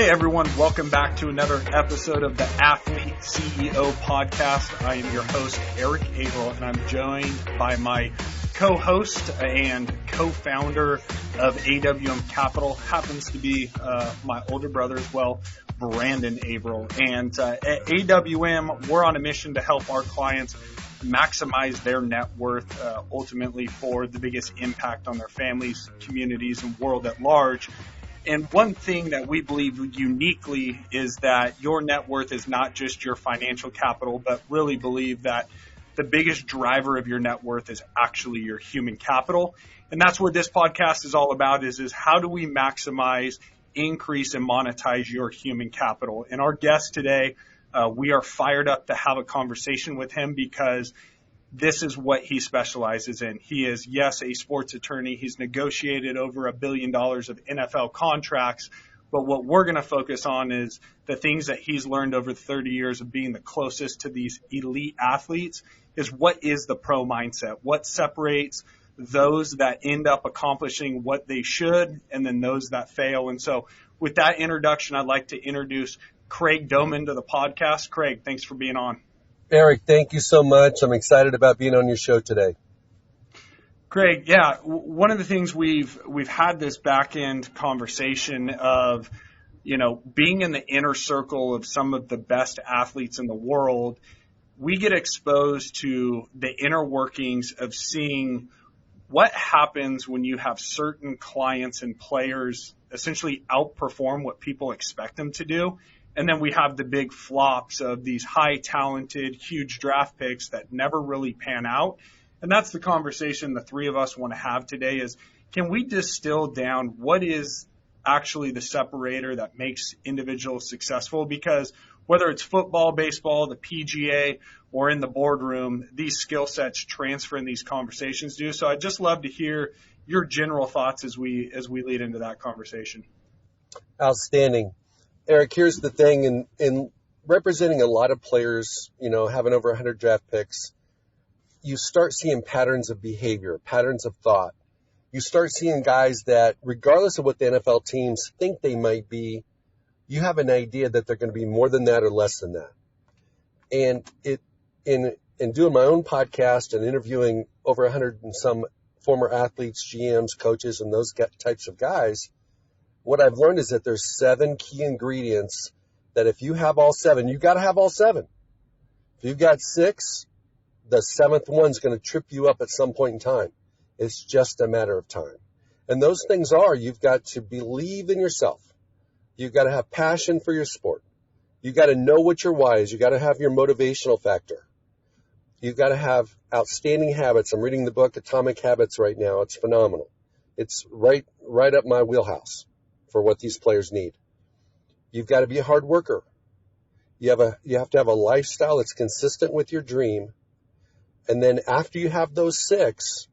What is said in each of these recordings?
Hey everyone, welcome back to another episode of the Athlete CEO podcast. I am your host, Erik Averill, and I'm joined by my co-host and co-founder of AWM Capital, happens to be my older brother as well, Brandon Averill. And at AWM, we're on a mission to help our clients maximize their net worth, ultimately for the biggest impact on their families, communities, and world at large. And one thing that we believe uniquely is that your net worth is not just your financial capital, but really believe that the biggest driver of your net worth is actually your human capital. And that's what this podcast is all about is how do we maximize, increase, and monetize your human capital? And our guest today, we are fired up to have a conversation with him because this is what he specializes in. He is, yes, a sports attorney. He's negotiated over $1 billion of NFL contracts. But what we're going to focus on is the things that he's learned over 30 years of being the closest to these elite athletes is what is the pro mindset? What separates those that end up accomplishing what they should and then those that fail? And so with that introduction, I'd like to introduce Craig Domann to the podcast. Craig, thanks for being on. Erik, thank you so much. I'm excited about being on your show today. Craig, yeah, one of the things we've had this back end conversation of, being in the inner circle of some of the best athletes in the world, we get exposed to the inner workings of seeing what happens when you have certain clients and players essentially outperform what people expect them to do. And then we have the big flops of these high talented, huge draft picks that never really pan out. And that's the conversation the three of us want to have today is, can we distill down what is actually the separator that makes individuals successful? Because whether it's football, baseball, the PGA, or in the boardroom, these skill sets transfer in these conversations do. So I'd just love to hear your general thoughts as we lead into that conversation. Outstanding. Erik, here's the thing, in representing a lot of players, having over 100 draft picks, you start seeing patterns of behavior, patterns of thought. You start seeing guys that, regardless of what the NFL teams think they might be, you have an idea that they're going to be more than that or less than that. And in doing my own podcast and interviewing over 100 and some former athletes, GMs, coaches, and those types of guys, what I've learned is that there's 7 key ingredients that if you have all 7, you got to have all 7. If you've got 6, the 7th one's going to trip you up at some point in time. It's just a matter of time. And those things are, you've got to believe in yourself. You've got to have passion for your sport. You've got to know what your why is. You've got to have your motivational factor. You've got to have outstanding habits. I'm reading the book Atomic Habits right now. It's phenomenal. It's right up my wheelhouse for what these players need. You've got to be a hard worker. You have to have a lifestyle that's consistent with your dream. And then after you have those 6,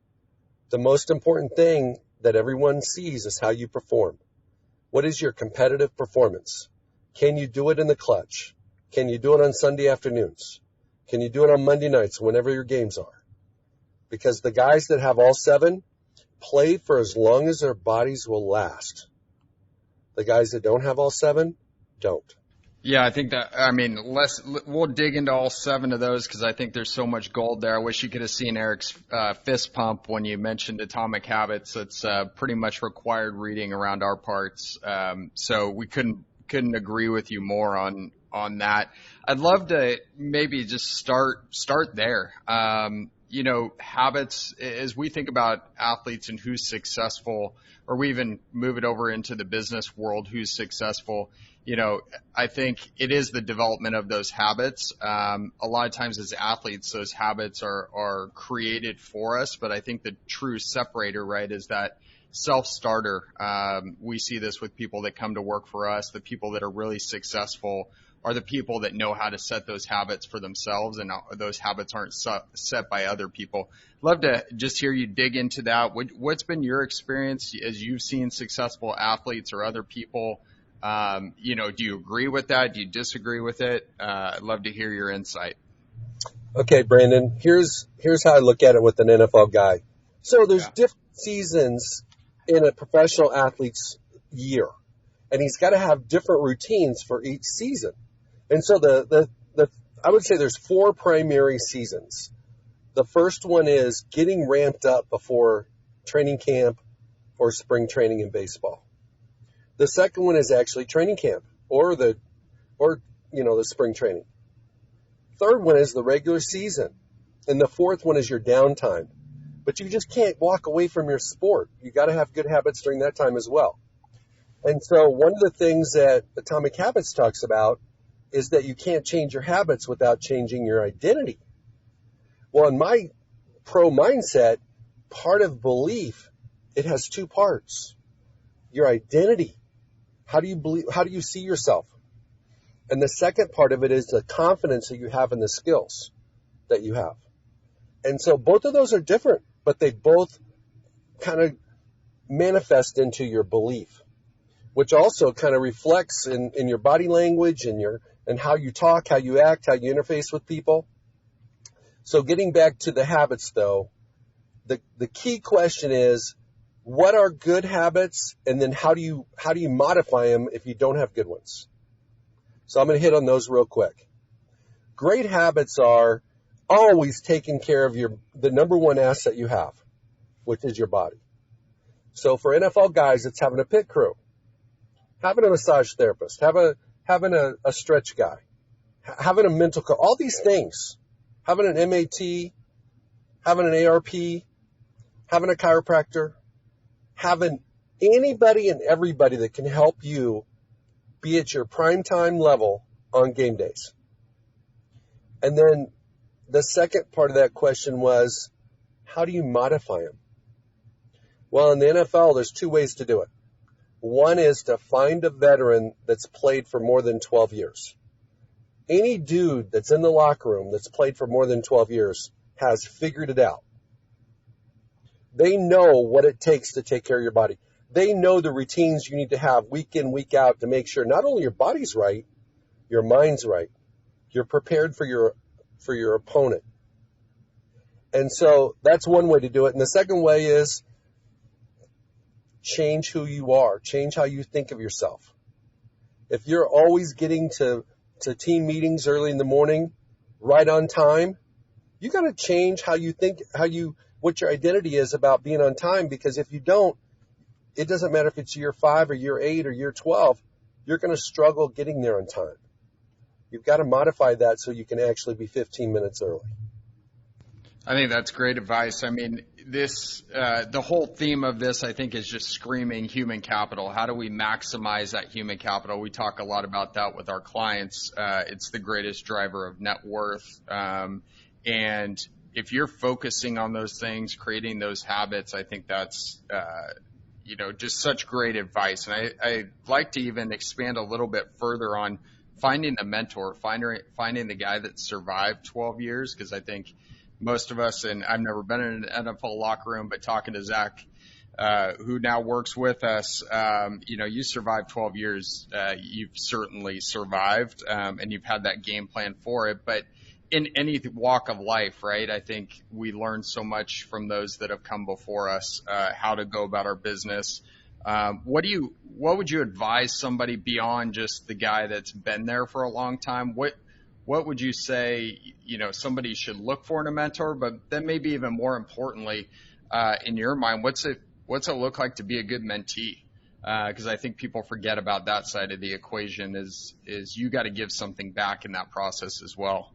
the most important thing that everyone sees is how you perform. What is your competitive performance? Can you do it in the clutch? Can you do it on Sunday afternoons? Can you do it on Monday nights, whenever your games are? Because the guys that have all 7 play for as long as their bodies will last. The guys that don't have all 7 don't. Yeah, I think we'll dig into all 7 of those because I think there's so much gold there. I wish you could have seen Erik's fist pump when you mentioned Atomic Habits. It's pretty much required reading around our parts. So we couldn't agree with you more on that. I'd love to maybe just start there. Habits, as we think about athletes and who's successful, or we even move it over into the business world, who's successful, I think it is the development of those habits. A lot of times as athletes, those habits are created for us, but I think the true separator, right, is that self-starter. We see this with people that come to work for us. The people that are really successful are the people that know how to set those habits for themselves, and those habits aren't set by other people. Love to just hear you dig into that. What's been your experience as you've seen successful athletes or other people? Do you agree with that? Do you disagree with it? I'd love to hear your insight. Okay, Brandon, here's how I look at it with an NFL guy. So there's different seasons in a professional athlete's year. and he's got to have different routines for each season. And so I would say there's 4 primary seasons. The first one is getting ramped up before training camp or spring training in baseball. The second one is actually training camp or the spring training. Third one is the regular season. And the fourth one is your downtime. But you just can't walk away from your sport. You got to have good habits during that time as well. And so one of the things that Atomic Habits talks about is that you can't change your habits without changing your identity. Well, in my pro mindset, part of belief, it has 2 parts. Your identity. How do you see yourself? And the second part of it is the confidence that you have in the skills that you have. And so both of those are different, but they both kind of manifest into your belief, which also kind of reflects in your body language and how you talk, how you act, how you interface with people. So getting back to the habits, though, the key question is, what are good habits, and then how do you modify them if you don't have good ones? So I'm going to hit on those real quick. Great habits are always taking care of the number one asset you have, which is your body. So for NFL guys, it's having a pit crew, having a massage therapist, having a stretch guy, having a mental coach, all these things, having an MAT, having an ARP, having a chiropractor, having anybody and everybody that can help you be at your prime time level on game days. And then the second part of that question was, how do you modify them? Well, in the NFL, there's 2 ways to do it. One is to find a veteran that's played for more than 12 years. Any dude that's in the locker room that's played for more than 12 years has figured it out. They know what it takes to take care of your body. They know the routines you need to have week in, week out to make sure not only your body's right, your mind's right. You're prepared for your opponent. And so that's one way to do it. And the second way is change who you are. Change how you think of yourself. If you're always getting to team meetings early in the morning, right on time, you got to change how you think, what your identity is about being on time, because if you don't, it doesn't matter if it's year 5 or year 8 or year 12, you're going to struggle getting there on time. You've got to modify that so you can actually be 15 minutes early. I think that's great advice. I mean, the whole theme of this, I think, is just screaming human capital. How do we maximize that human capital? We talk a lot about that with our clients. It's the greatest driver of net worth. And if you're focusing on those things, creating those habits, I think that's, just such great advice. And I'd like to even expand a little bit further on finding a mentor, finding the guy that survived 12 years, because I think most of us, and I've never been in an NFL locker room, but talking to Zach, who now works with us, you survived 12 years. You've certainly survived, and you've had that game plan for it. But in any walk of life, right, I think we learn so much from those that have come before us, how to go about our business. What would you advise somebody beyond just the guy that's been there for a long time? What would you say, somebody should look for in a mentor, but then maybe even more importantly, in your mind, what's it look like to be a good mentee? Because I think people forget about that side of the equation is you got to give something back in that process as well.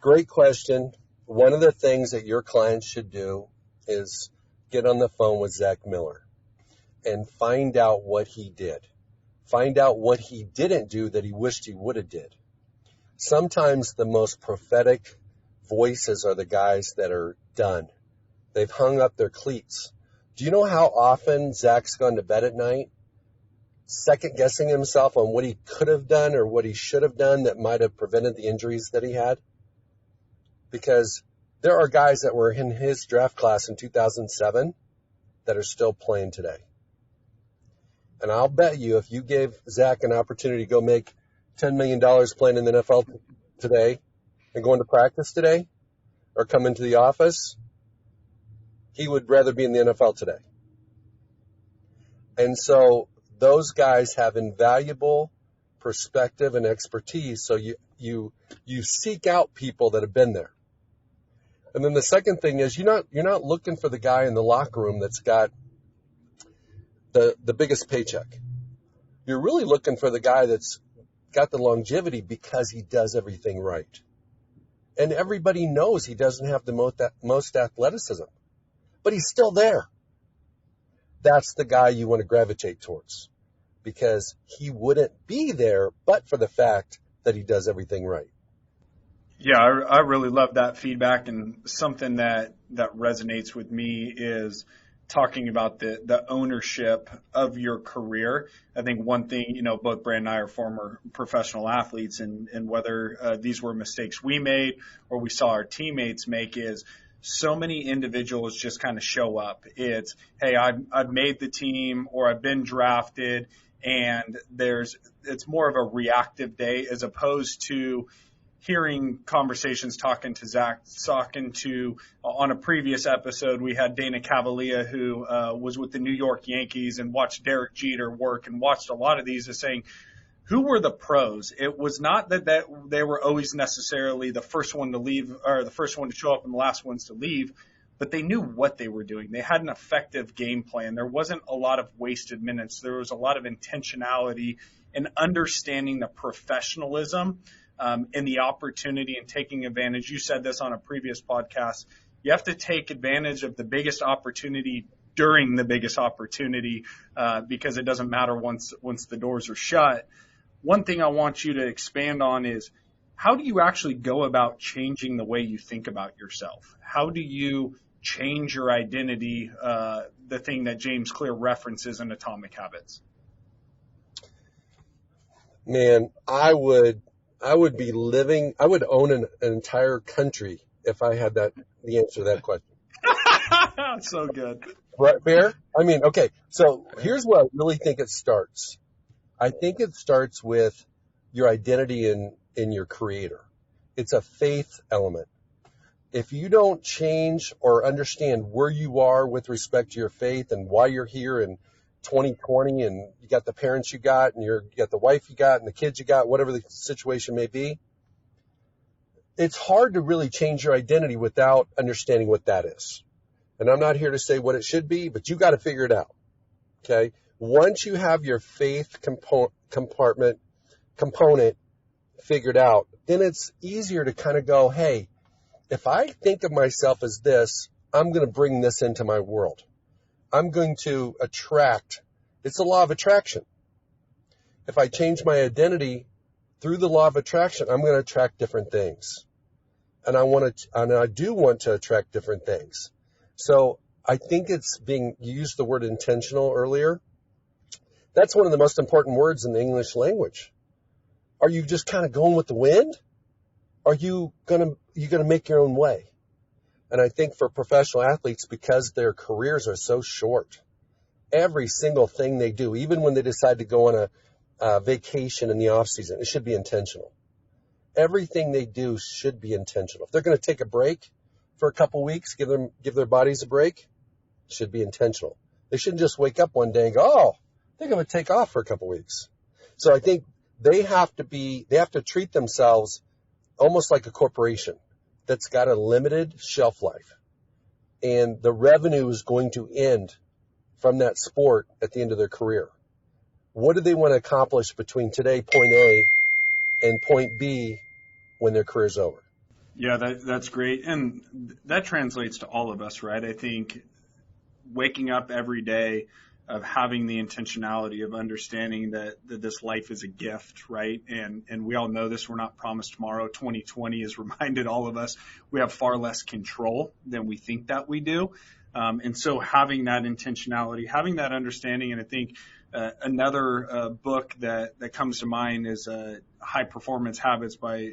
Great question. One of the things that your clients should do is get on the phone with Zach Miller and find out what he did. Find out what he didn't do that he wished he would have did. Sometimes the most prophetic voices are the guys that are done. They've hung up their cleats. Do you know how often Zach's gone to bed at night second guessing himself on what he could have done or what he should have done that might have prevented the injuries that he had? Because there are guys that were in his draft class in 2007 that are still playing today. And I'll bet you if you gave Zach an opportunity to go make $10 million playing in the NFL today and going to practice today or come into the office, he would rather be in the NFL today. And so those guys have invaluable perspective and expertise. So you seek out people that have been there. And then the second thing is you're not looking for the guy in the locker room that's got the biggest paycheck. You're really looking for the guy that's got the longevity because he does everything right. And everybody knows he doesn't have the most athleticism, but he's still there. That's the guy you want to gravitate towards, because he wouldn't be there but for the fact that he does everything right. Yeah, I really love that feedback, and something that resonates with me is talking about the ownership of your career. I think one thing, both Brad and I are former professional athletes, and whether these were mistakes we made or we saw our teammates make, is so many individuals just kind of show up. It's, hey, I've made the team, or I've been drafted, and it's more of a reactive day, as opposed to hearing conversations, talking to Zach, on a previous episode, we had Dana Cavalier, who was with the New York Yankees and watched Derek Jeter work and watched a lot of these, as saying, who were the pros? It was not that they were always necessarily the first one to leave, or the first one to show up and the last ones to leave, but they knew what they were doing. They had an effective game plan. There wasn't a lot of wasted minutes. There was a lot of intentionality and understanding the professionalism and the opportunity and taking advantage. You said this on a previous podcast. You have to take advantage of the biggest opportunity during the biggest opportunity, because it doesn't matter once the doors are shut. One thing I want you to expand on is, how do you actually go about changing the way you think about yourself? How do you change your identity, the thing that James Clear references in Atomic Habits? Man, I would own an entire country if I had the answer to that question. So good. Right, Bear? I mean, okay, so here's where I really think it starts. I think it starts with your identity in your creator. It's a faith element. If you don't change or understand where you are with respect to your faith and why you're here in 2020, and you got the parents you got, and you got the wife you got, and the kids you got, whatever the situation may be, it's hard to really change your identity without understanding what that is. And I'm not here to say what it should be, but you got to figure it out. Okay? Once you have your faith component figured out, then it's easier to kind of go, hey, if I think of myself as this, I'm going to bring this into my world. I'm going to attract. It's a law of attraction. If I change my identity through the law of attraction, I'm going to attract different things. And I do want to attract different things. So I think you used the word intentional earlier. That's one of the most important words in the English language. Are you just kind of going with the wind? Are you going to make your own way? And I think for professional athletes, because their careers are so short, every single thing they do, even when they decide to go on a vacation in the off season, it should be intentional. Everything they do should be intentional. If they're going to take a break for a couple weeks, give their bodies a break, it should be intentional. They shouldn't just wake up one day and go, oh, I think I'm going to take off for a couple weeks. So I think they have to treat themselves almost like a corporation that's got a limited shelf life. And the revenue is going to end from that sport at the end of their career. What do they want to accomplish between today, point A, and point B when their career's over? Yeah, that's great. And that translates to all of us, right? I think waking up every day, of having the intentionality of understanding that this life is a gift, right? And we all know this, we're not promised tomorrow. 2020 has reminded all of us we have far less control than we think that we do. And so having that intentionality, having that understanding, and I think another book that comes to mind is High Performance Habits by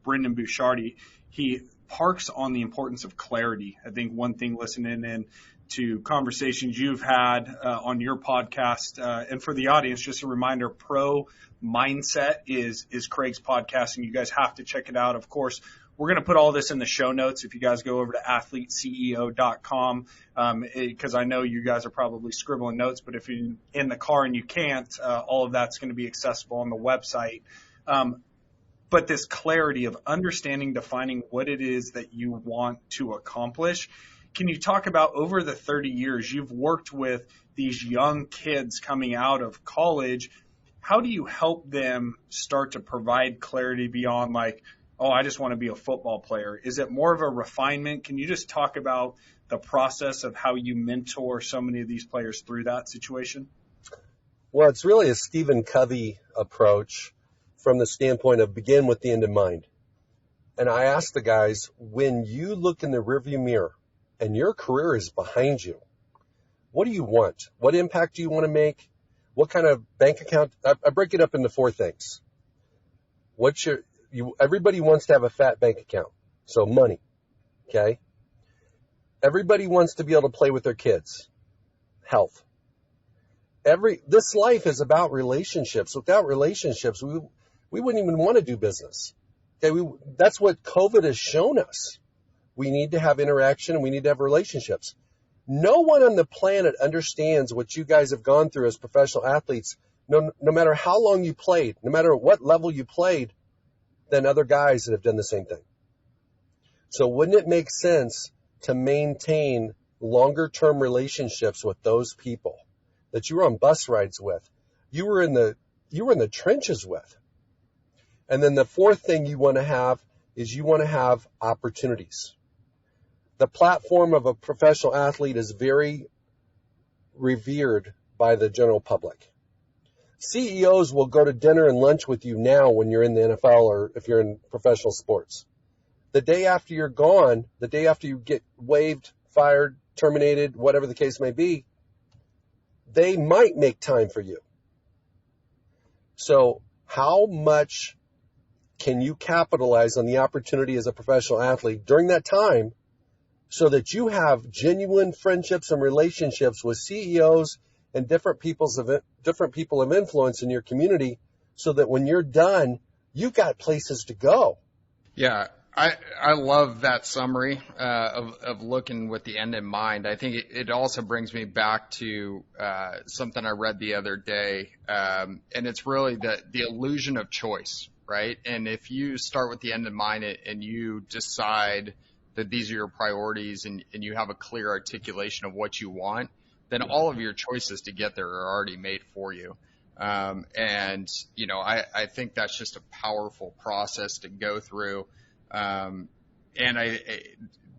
Brendan Bouchardy. He parks on the importance of clarity. I think one thing listening in to conversations you've had on your podcast, and for the audience, just a reminder, Pro Mindset is Craig's podcast, and you guys have to check it out. Of course, we're going to put all this in the show notes if you guys go over to athleteceo.com, because I know you guys are probably scribbling notes, but if you're in the car and you can't, all of that's going to be accessible on the website. But this clarity of understanding, defining what it is that you want to accomplish. Can you talk about, over the 30 years you've worked with these young kids coming out of college, how do you help them start to provide clarity beyond like, oh, I just want to be a football player? Is it more of a refinement? Can you just talk about the process of how you mentor so many of these players through that situation? Well, it's really a Stephen Covey approach from the standpoint of begin with the end in mind. And I ask the guys, when you look in the rearview mirror and your career is behind you, what do you want? What impact do you want to make? What kind of bank account? I break it up into 4 things. Everybody wants to have a fat bank account. So money. Okay. Everybody wants to be able to play with their kids. Health. This life is about relationships. Without relationships, we wouldn't even want to do business. Okay, that's what COVID has shown us. We need to have interaction and we need to have relationships. No one on the planet understands what you guys have gone through as professional athletes, no matter how long you played, no matter what level you played, than other guys that have done the same thing. So wouldn't it make sense to maintain longer-term relationships with those people that you were on bus rides with, you were in the trenches with? And then the 4th thing you want to have is you want to have opportunities. The platform of a professional athlete is very revered by the general public. CEOs will go to dinner and lunch with you now when you're in the NFL or if you're in professional sports. The day after you're gone, the day after you get waived, fired, terminated, whatever the case may be, they might make time for you. So how much can you capitalize on the opportunity as a professional athlete during that time so that you have genuine friendships and relationships with CEOs and different people of influence in your community, so that when you're done, you've got places to go? Yeah, I love that summary of looking with the end in mind. I think it also brings me back to something I read the other day, and it's really the illusion of choice, right? And if you start with the end in mind and you decide that these are your priorities and you have a clear articulation of what you want, then all of your choices to get there are already made for you. And, you know, I think that's just a powerful process to go through. And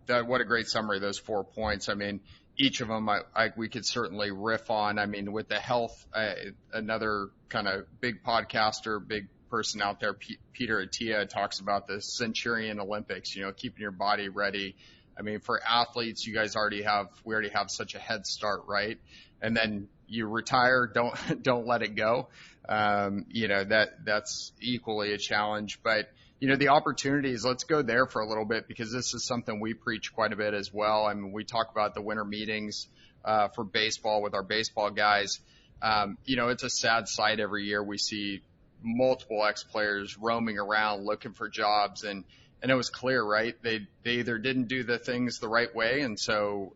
what a great summary, those 4 points. I mean, each of them we could certainly riff on. I mean, with the health, another kind of big podcaster, big person out there, Peter Attia, talks about the Centurion Olympics, you know, keeping your body ready. I mean, for athletes, we already have such a head start, right? And then you retire, don't let it go. You know, that's equally a challenge. But, you know, the opportunities, let's go there for a little bit, because this is something we preach quite a bit as well. I mean, we talk about the winter meetings for baseball with our baseball guys. You know, it's a sad sight every year. We see multiple ex-players roaming around looking for jobs, and it was clear, right? They either didn't do the things the right way, and so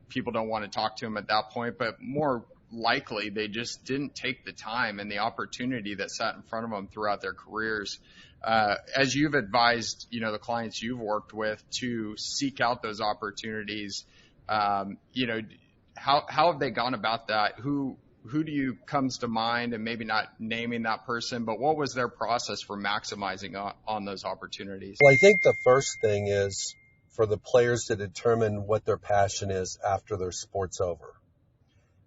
people don't want to talk to them at that point, but more likely they just didn't take the time and the opportunity that sat in front of them throughout their careers. As you've advised, you know, the clients you've worked with to seek out those opportunities, you know, how have they gone about that? Who do you comes to mind, and maybe not naming that person, but what was their process for maximizing on those opportunities? Well, I think the first thing is for the players to determine what their passion is after their sport's over.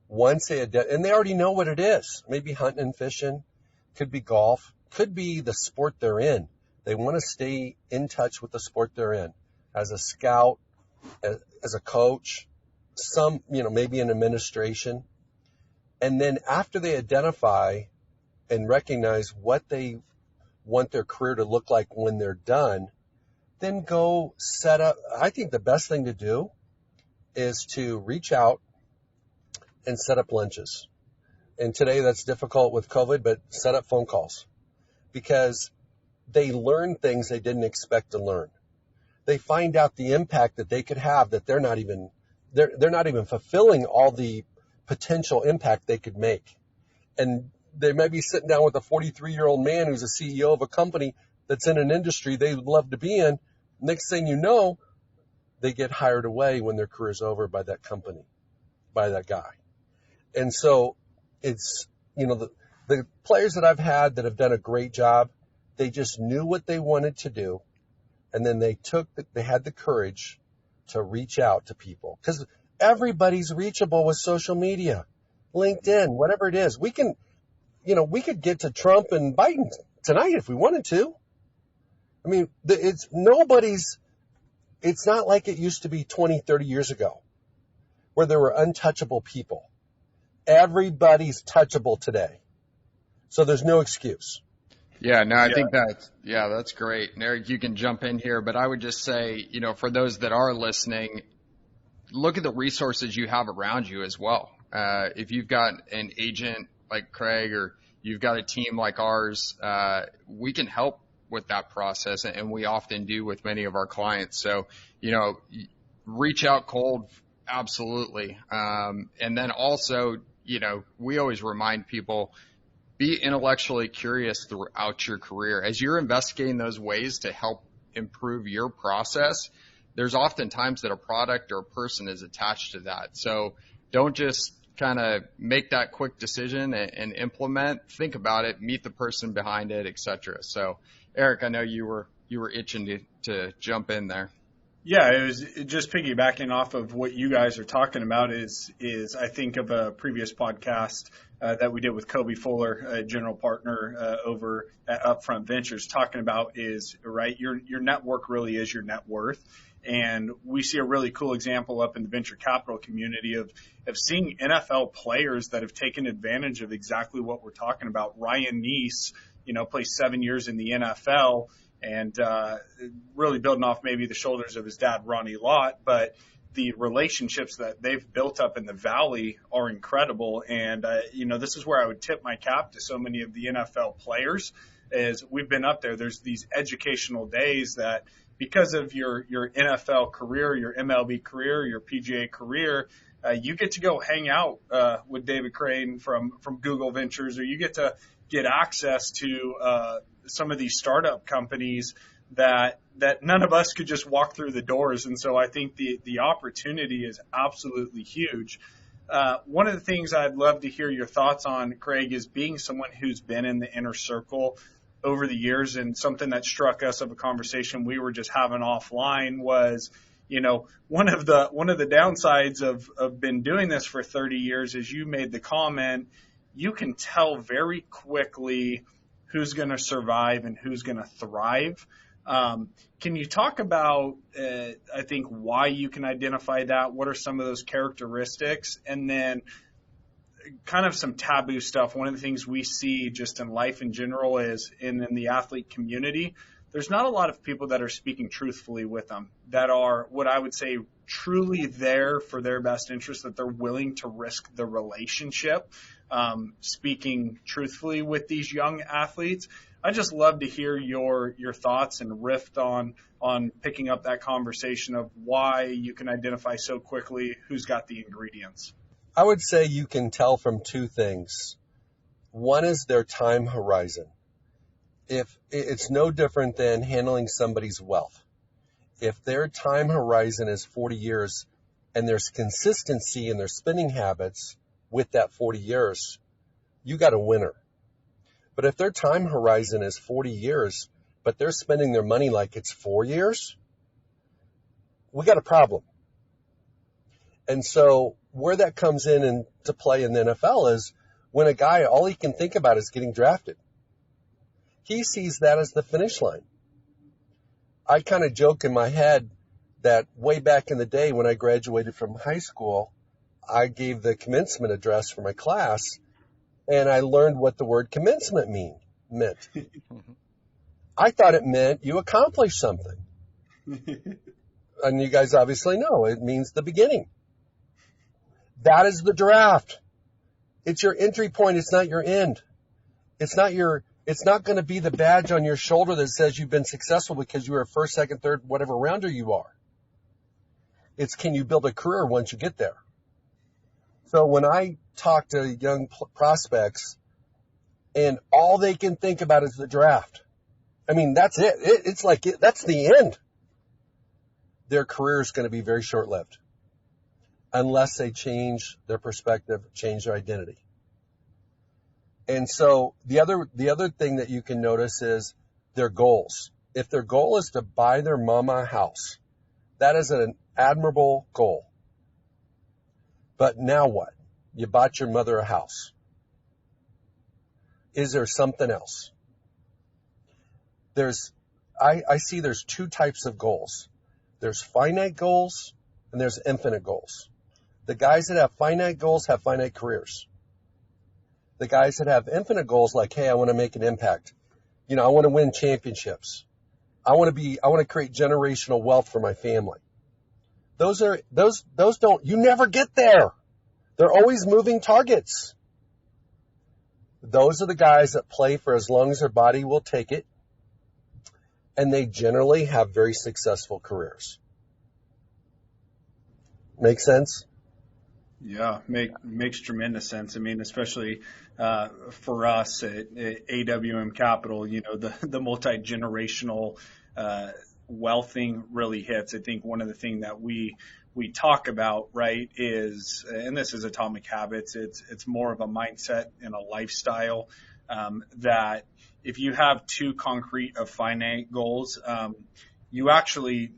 Once and they already know what it is. Maybe hunting and fishing, could be golf, could be the sport they're in. They want to stay in touch with the sport they're in. As a scout, as a coach, some, you know, maybe in administration. And then after they identify and recognize what they want their career to look like when they're done, then go set up. I think the best thing to do is to reach out and set up lunches. And today that's difficult with COVID, but set up phone calls, because they learn things they didn't expect to learn. they find out the impact that they could have, that they're not even fulfilling all the potential impact they could make. And they may be sitting down with a 43-year-old man who's a CEO of a company that's in an industry they would love to be in. Next thing you know, they get hired away when their career's over by that company, by that guy. And so it's, the players that I've had that have done a great job, they just knew what they wanted to do. And then they had the courage to reach out to people, because everybody's reachable with social media, LinkedIn, whatever it is. We could get to Trump and Biden tonight if we wanted to. I mean, it's not like it used to be 20, 30 years ago where there were untouchable people. Everybody's touchable today. So there's no excuse. Yeah, no, I think that's great. And Erik, you can jump in here, but I would just say, for those that are listening, look at the resources you have around you as well. If you've got an agent like Craig, or you've got a team like ours, we can help with that process, and we often do with many of our clients. So, reach out cold, absolutely. And then also, we always remind people, be intellectually curious throughout your career. As you're investigating those ways to help improve your process, there's often times that a product or a person is attached to that. So don't just kind of make that quick decision and implement. Think about it, meet the person behind it, etc. So Erik, I know you were itching to jump in there. Yeah, it was just piggybacking off of what you guys are talking about is I think of a previous podcast that we did with Kobe Fuller, a general partner over at Upfront Ventures, talking about is, right, your network really is your net worth. And we see a really cool example up in the venture capital community of seeing NFL players that have taken advantage of exactly what we're talking about. Ryan Neese, played 7 years in the NFL, and really building off maybe the shoulders of his dad, Ronnie Lott. But the relationships that they've built up in the Valley are incredible. And, this is where I would tip my cap to so many of the NFL players, is we've been up there. There's these educational days that, because of your NFL career, your MLB career, your PGA career, you get to go hang out with David Crane from Google Ventures, or you get to get access to some of these startup companies that none of us could just walk through the doors. And so I think the opportunity is absolutely huge. One of the things I'd love to hear your thoughts on, Craig, is being someone who's been in the inner circle over the years, and something that struck us of a conversation we were just having offline was, one of the downsides of been doing this for 30 years is you made the comment, you can tell very quickly who's going to survive and who's going to thrive. Can you talk about, I think, why you can identify that? What are some of those characteristics? And then kind of some taboo stuff. One of the things we see just in life in general is in the athlete community, there's not a lot of people that are speaking truthfully with them, that are what I would say truly there for their best interest, that they're willing to risk the relationship, speaking truthfully with these young athletes. I just love to hear your thoughts and riff on picking up that conversation of why you can identify so quickly who's got the ingredients. I would say you can tell from two things. One is their time horizon. If it's no different than handling somebody's wealth. If their time horizon is 40 years and there's consistency in their spending habits with that 40 years, you got a winner. But if their time horizon is 40 years, but they're spending their money like it's 4 years, we got a problem. And so where that comes in to play in the NFL is when a guy, all he can think about is getting drafted. He sees that as the finish line. I kind of joke in my head that way back in the day when I graduated from high school, I gave the commencement address for my class, and I learned what the word commencement meant. I thought it meant you accomplished something. And you guys obviously know it means the beginning. That is the draft. It's your entry point. It's not your end. It's It's not going to be the badge on your shoulder that says you've been successful because you were first, second, third, whatever rounder you are. It's, can you build a career once you get there? So when I talk to young prospects and all they can think about is the draft, I mean, that's it. It's like, that's the end. Their career is going to be very short-lived unless they change their perspective, change their identity. And so the other thing that you can notice is their goals. If their goal is to buy their mama a house, that is an admirable goal. But now what? You bought your mother a house. Is there something else? I see there's two types of goals. There's finite goals and there's infinite goals. The guys that have finite goals have finite careers. The guys that have infinite goals, like, hey, I want to make an impact. I want to win championships. I want to create generational wealth for my family. Those don't, you never get there. They're always moving targets. Those are the guys that play for as long as their body will take it. And they generally have very successful careers. Make sense? Yeah, makes tremendous sense. I mean, especially for us at AWM Capital, the multi-generational wealthing really hits. I think one of the things that we talk about, right, is, and this is Atomic Habits, it's more of a mindset and a lifestyle that if you have too concrete of finite goals, you actually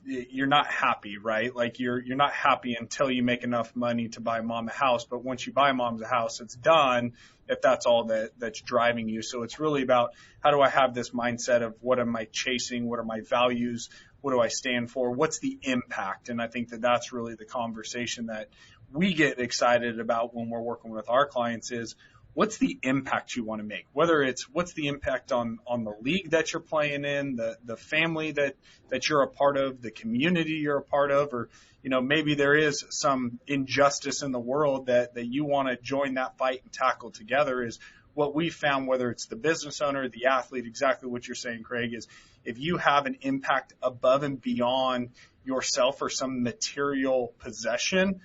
you're not happy, right? Like you're not happy until you make enough money to buy mom a house. But once you buy mom's a house, it's done if that's all that's driving you. So it's really about, how do I have this mindset of what am I chasing? What are my values? What do I stand for? What's the impact? And I think that's really the conversation that we get excited about when we're working with our clients is, what's the impact you want to make? Whether it's what's the impact on the league that you're playing in, the family that you're a part of, the community you're a part of, or, maybe there is some injustice in the world that you want to join that fight and tackle together. Is what we found, whether it's the business owner, the athlete, exactly what you're saying, Craig, is if you have an impact above and beyond yourself or some material possession,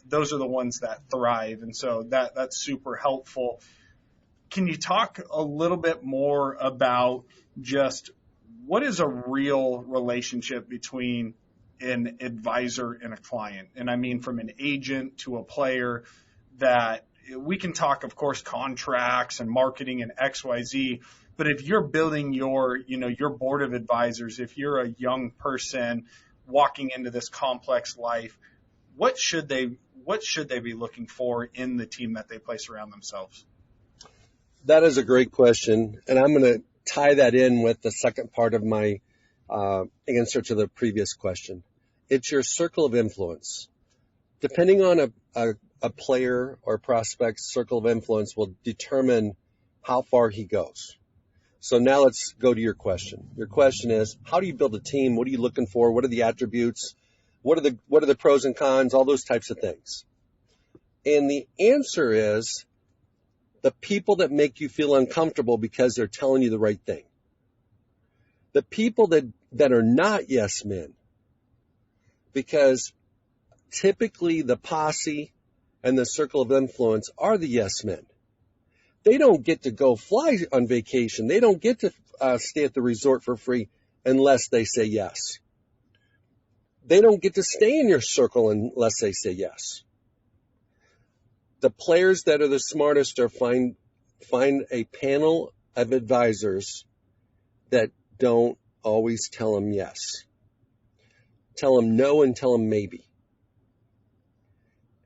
those are the ones that thrive. And so that's super helpful. Can you talk a little bit more about just what is a real relationship between an advisor and a client? And I mean, from an agent to a player, that we can talk, of course, contracts and marketing and XYZ, but if you're building your board of advisors, if you're a young person walking into this complex life, what should they be looking for in the team that they place around themselves? That is a great question, and I'm going to tie that in with the second part of my answer to the previous question. It's your circle of influence. Depending on a player or prospect's circle of influence will determine how far he goes. So now let's go to your question. Your question is, how do you build a team? What are you looking for? What are the attributes? What are the pros and cons? All those types of things. And the answer is the people that make you feel uncomfortable because they're telling you the right thing. The people that are not yes men, because typically the posse and the circle of influence are the yes men. They don't get to go fly on vacation. They don't get to stay at the resort for free unless they say yes. They don't get to stay in your circle unless they say yes. The players that are the smartest are find a panel of advisors that don't always tell them yes. Tell them no and tell them maybe.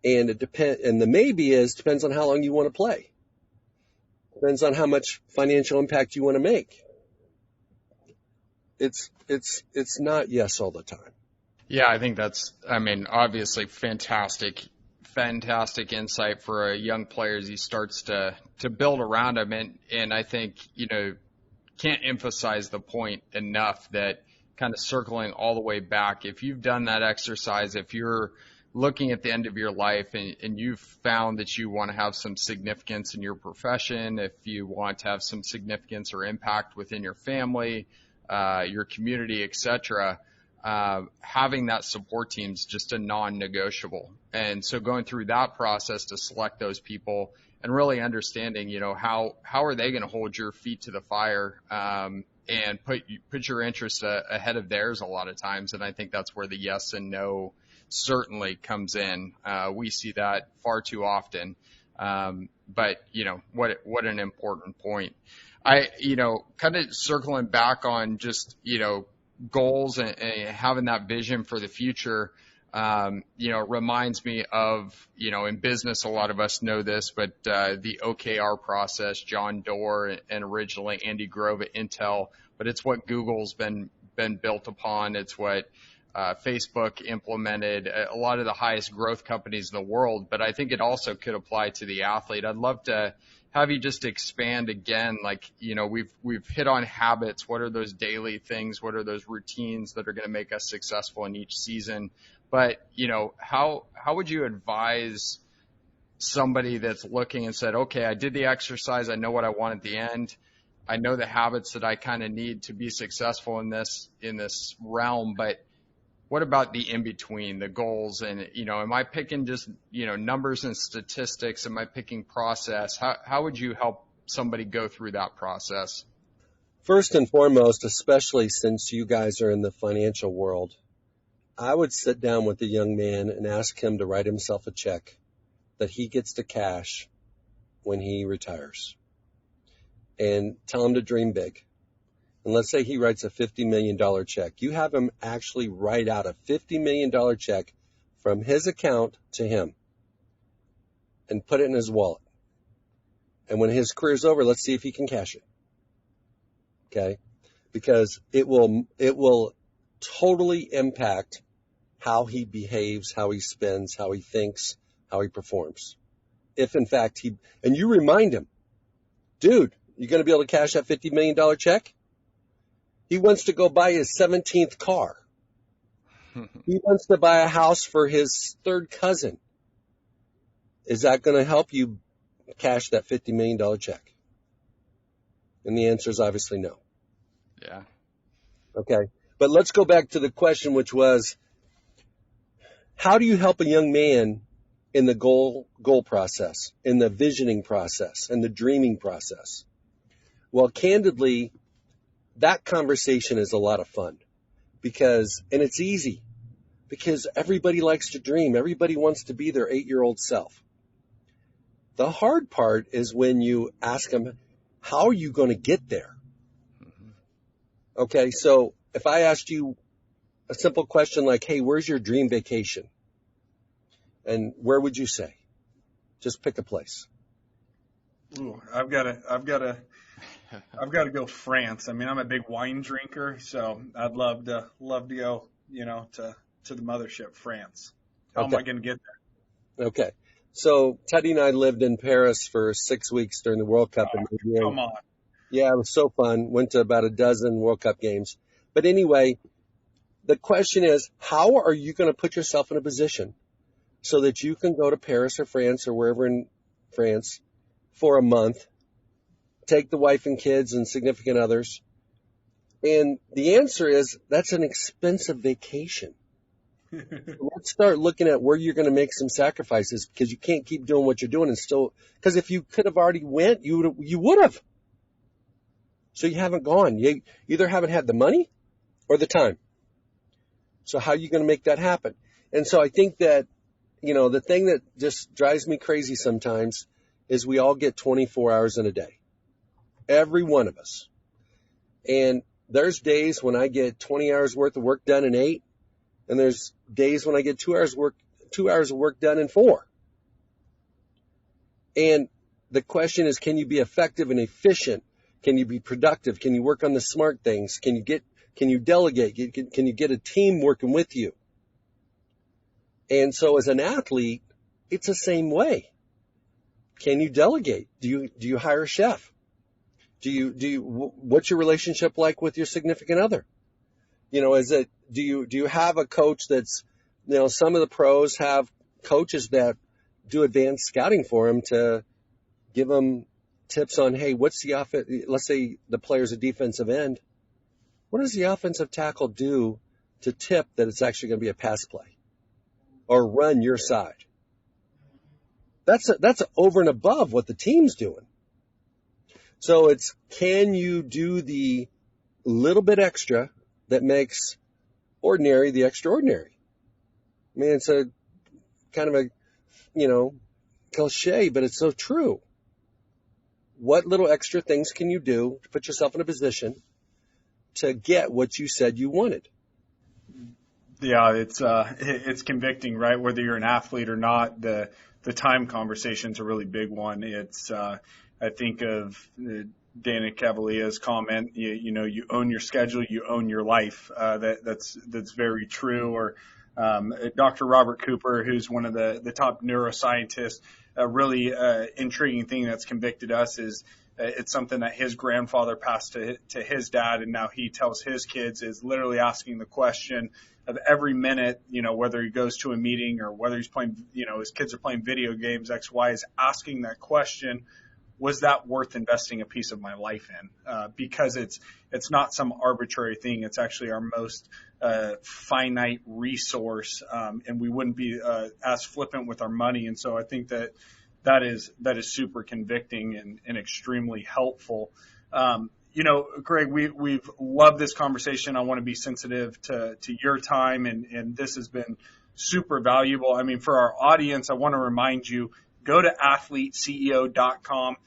And the maybe depends on how long you want to play. Depends on how much financial impact you want to make. It's not yes all the time. Yeah, I think obviously fantastic insight for a young player as he starts to build around him. And I think, can't emphasize the point enough that kind of circling all the way back, if you've done that exercise, if you're looking at the end of your life and you've found that you want to have some significance in your profession, if you want to have some significance or impact within your family, your community, etc., having that support team is just a non-negotiable. And so going through that process to select those people and really understanding, how are they going to hold your feet to the fire, and put your interests ahead of theirs a lot of times. And I think that's where the yes and no certainly comes in. We see that far too often. But what an important point. Kind of circling back on just, goals and having that vision for the future, reminds me of, in business, a lot of us know this, but the OKR process, John Doerr and originally Andy Grove at Intel, but it's what Google's been built upon. It's what Facebook implemented, a lot of the highest growth companies in the world, but I think it also could apply to the athlete. I'd love to have you just expand again, like, we've hit on habits. What are those daily things? What are those routines that are going to make us successful in each season? But, how would you advise somebody that's looking and said, okay, I did the exercise. I know what I want at the end. I know the habits that I kind of need to be successful in this realm, but what about the in-between, the goals? And, am I picking just, numbers and statistics? Am I picking process? How would you help somebody go through that process? First and foremost, especially since you guys are in the financial world, I would sit down with the young man and ask him to write himself a check that he gets to cash when he retires, and tell him to dream big. And let's say he writes a $50 million check. You have him actually write out a $50 million check from his account to him and put it in his wallet. And when his career's over, let's see if he can cash it. Okay? Because it will totally impact how he behaves, how he spends, how he thinks, how he performs. If in fact and you remind him, dude, you going to be able to cash that $50 million check? He wants to go buy his 17th car. He wants to buy a house for his third cousin. Is that going to help you cash that $50 million check? And the answer is obviously no. Yeah. Okay. But let's go back to the question, which was, how do you help a young man in the goal process, in the visioning process, in the dreaming process? Well, candidly, that conversation is a lot of fun and it's easy because everybody likes to dream. Everybody wants to be their 8-year-old self. The hard part is when you ask them, how are you going to get there? Okay. So if I asked you a simple question like, hey, where's your dream vacation? And where would you say? Just pick a place. Ooh, I've got to go France. I mean, I'm a big wine drinker, so I'd love to go, to the mothership, France. How am I going to get there? Okay. So Teddy and I lived in Paris for 6 weeks during the World Cup. Come on. Yeah, it was so fun. Went to about a dozen World Cup games. But anyway, the question is, how are you going to put yourself in a position so that you can go to Paris or France or wherever in France for a month, take the wife and kids and significant others? And the answer is, that's an expensive vacation. Let's start looking at where you're going to make some sacrifices, because you can't keep doing what you're doing and still, because if you could have already went, you would have. So you haven't gone. You either haven't had the money or the time. So how are you going to make that happen? And so I think that, the thing that just drives me crazy sometimes is we all get 24 hours in a day. Every one of us. And there's days when I get 20 hours worth of work done in 8. And there's days when I get 2 hours of work done in 4. And the question is, can you be effective and efficient? Can you be productive? Can you work on the smart things? Can you delegate? Can you get a team working with you? And so as an athlete, it's the same way. Can you delegate? Do you hire a chef? What's your relationship like with your significant other? Do you have a coach that's Some of the pros have coaches that do advanced scouting for them to give them tips on, hey, what's the offense? Let's say the player's a defensive end. What does the offensive tackle do to tip that it's actually going to be a pass play or run your side? That's over and above what the team's doing. So it's, can you do the little bit extra that makes ordinary the extraordinary? I mean, it's a kind of a, cliche, but it's so true. What little extra things can you do to put yourself in a position to get what you said you wanted? Yeah, it's convicting, right? Whether you're an athlete or not, the time conversation's a really big one. It's I think of Dana Cavalia's comment, you own your schedule, you own your life. That's very true. Or Dr. Robert Cooper, who's one of the top neuroscientists, a really intriguing thing that's convicted us is it's something that his grandfather passed to his dad, and now he tells his kids, is literally asking the question of every minute, whether he goes to a meeting or whether he's playing, his kids are playing video games, X, Y, is asking that question, was that worth investing a piece of my life in? Because it's not some arbitrary thing. It's actually our most finite resource, and we wouldn't be as flippant with our money. And so I think that is super convicting and extremely helpful. Craig, we've loved this conversation. I want to be sensitive to your time, and this has been super valuable. I mean, for our audience, I want to remind you, go to athleteceo.com.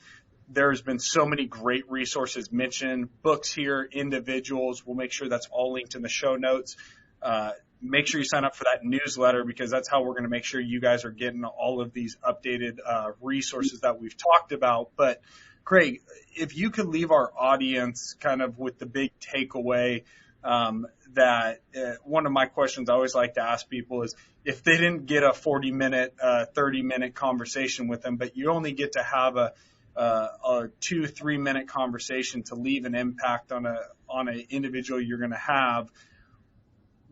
There's been so many great resources mentioned, books here, individuals. We'll make sure that's all linked in the show notes. Make sure you sign up for that newsletter, because that's how we're going to make sure you guys are getting all of these updated resources that we've talked about. But Craig, if you could leave our audience kind of with the big takeaway, that one of my questions I always like to ask people is, if they didn't get a 40-minute, 30-minute conversation with them, but you only get to have a 2-3 minute conversation to leave an impact on an individual you're going to have,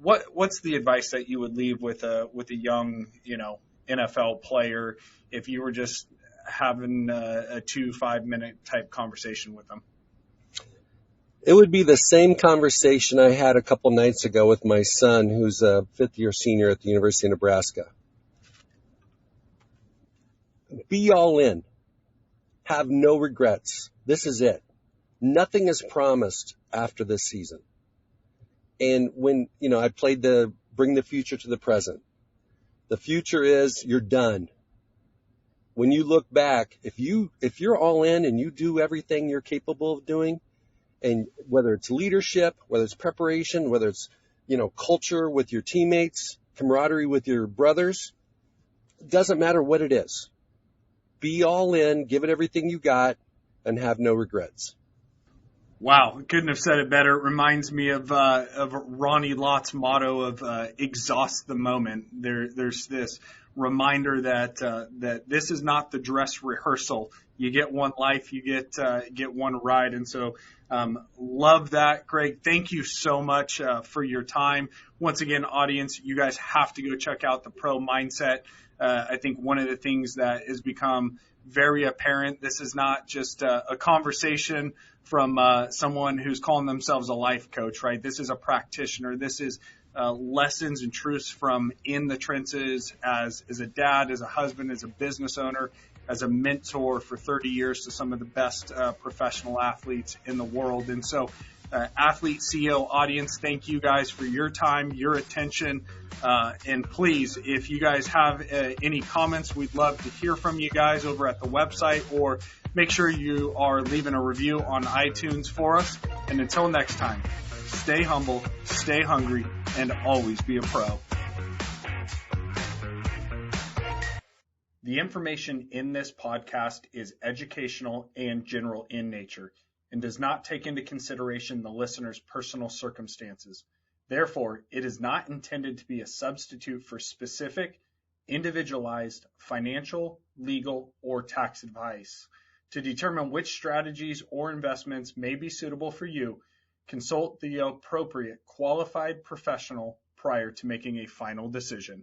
what's the advice that you would leave with a young, NFL player if you were just having a 2-5 minute type conversation with them? It would be the same conversation I had a couple nights ago with my son, who's a fifth-year senior at the University of Nebraska. Be all in. Have no regrets. This is it. Nothing is promised after this season. And when, I played the bring the future to the present. The future is you're done. When you look back, if you're all in and you do everything you're capable of doing, and whether it's leadership, whether it's preparation, whether it's, culture with your teammates, camaraderie with your brothers, it doesn't matter what it is. Be all in, give it everything you got, and have no regrets. Wow, couldn't have said it better. It reminds me of Ronnie Lott's motto of exhaust the moment. There's this reminder that this is not the dress rehearsal. You get one life, you get one ride, and so love that, Craig. Thank you so much for your time. Once again, audience, you guys have to go check out the Pro Mindset. I think one of the things that has become very apparent, this is not just a conversation from someone who's calling themselves a life coach, right? This is a practitioner. This is lessons and truths from in the trenches as a dad, as a husband, as a business owner, as a mentor for 30 years to some of the best professional athletes in the world. And so Athlete CEO audience, thank you guys for your time, your attention. And please, if you guys have any comments, we'd love to hear from you guys over at the website, or make sure you are leaving a review on iTunes for us. And until next time, stay humble, stay hungry, and always be a pro. The information in this podcast is educational and general in nature, and does not take into consideration the listener's personal circumstances. Therefore, it is not intended to be a substitute for specific, individualized financial, legal, or tax advice. To determine which strategies or investments may be suitable for you, consult the appropriate qualified professional prior to making a final decision.